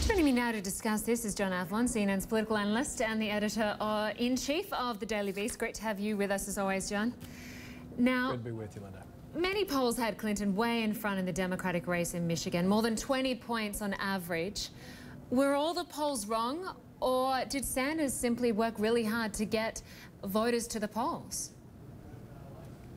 Joining me now to discuss this is John Avlon, CNN's political analyst and the editor-in-chief of the Daily Beast. Great to have you with us as always, John. Now, good to be with you, Lynda. Many polls had Clinton way in front in the Democratic race in Michigan, more than 20 points on average. Were all the polls wrong, or did Sanders simply work really hard to get voters to the polls?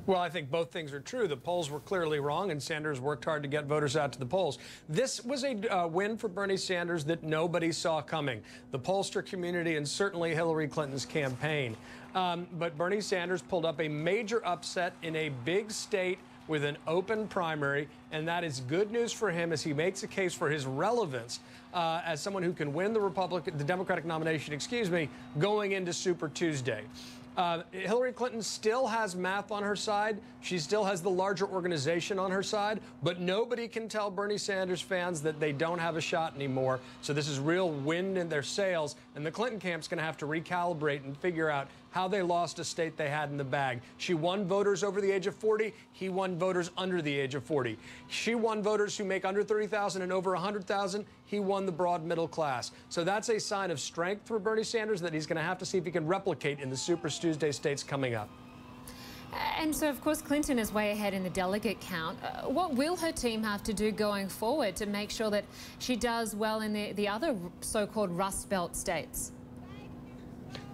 Well, I think both things are true. The polls were clearly wrong, and Sanders worked hard to get voters out to the polls. This was a win for Bernie Sanders that nobody saw coming. The pollster community and certainly Hillary Clinton's campaign. But Bernie Sanders pulled up a major upset in a big state with an open primary, and that is good news for him as he makes a case for his relevance as someone who can win the Democratic nomination, going into Super Tuesday. Hillary Clinton still has math on her side. She still has the larger organization on her side, but nobody can tell Bernie Sanders fans that they don't have a shot anymore. So this is real wind in their sails, and the Clinton camp's going to have to recalibrate and figure out how they lost a state they had in the bag. She won voters over the age of 40. He won voters under the age of 40. She won voters who make under 30,000 and over 100,000. He won the broad middle class. So that's a sign of strength for Bernie Sanders that he's going to have to see if he can replicate in the Super Tuesday states coming up. And so, of course, Clinton is way ahead in the delegate count. What will her team have to do going forward to make sure that she does well in the other so-called Rust Belt states?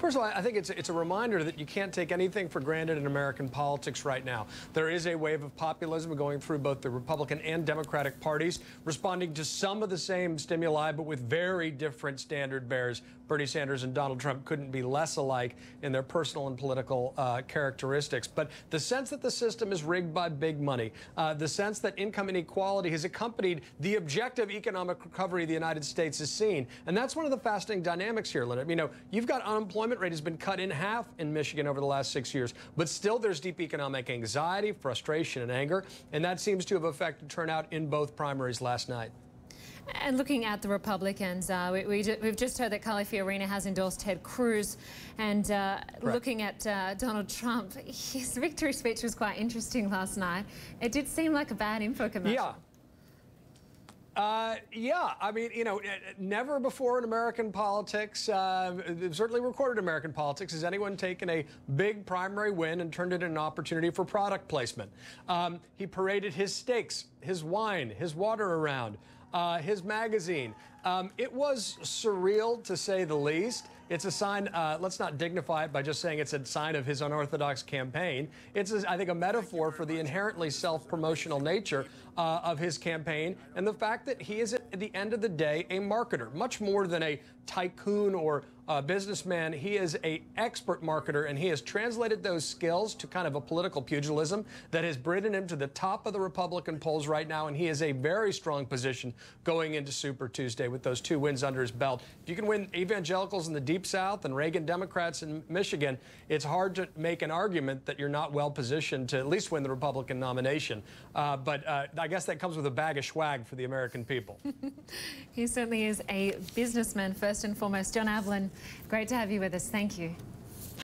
First of all, I think it's a reminder that you can't take anything for granted in American politics right now. There is a wave of populism going through both the Republican and Democratic parties, responding to some of the same stimuli, but with very different standard bearers. Bernie Sanders and Donald Trump couldn't be less alike in their personal and political characteristics. But the sense that the system is rigged by big money, the sense that income inequality has accompanied the objective economic recovery the United States has seen. And that's one of the fascinating dynamics here, Lynda. You know, you've got unemployment rate has been cut in half in Michigan over the last 6 years, but still there's deep economic anxiety, frustration, and anger, and that seems to have affected turnout in both primaries last night. And looking at the Republicans, we've just heard that Carly Fiorina has endorsed Ted Cruz, and looking at Donald Trump, his victory speech was quite interesting last night. It did seem like a bad info commercial. Yeah. Yeah, I mean, you know, never before in American politics, certainly recorded American politics, has anyone taken a big primary win and turned it into an opportunity for product placement. He paraded his steaks, his wine, his water around, his magazine. It was surreal, to say the least. It's a sign, let's not dignify it by just saying it's a sign of his unorthodox campaign. It's, I think, a metaphor for the inherently self-promotional nature of his campaign and the fact that he is, at the end of the day, a marketer. Much more than a tycoon or businessman, he is an expert marketer, and he has translated those skills to kind of a political pugilism that has driven him to the top of the Republican polls right now, and he is a very strong position going into Super Tuesday with those 2 wins under his belt. If you can win evangelicals in the Deep South and Reagan Democrats in Michigan, it's hard to make an argument that you're not well positioned to at least win the Republican nomination. But I guess that comes with a bag of swag for the American people. He certainly is a businessman, first and foremost. John Avlon, great to have you with us. Thank you.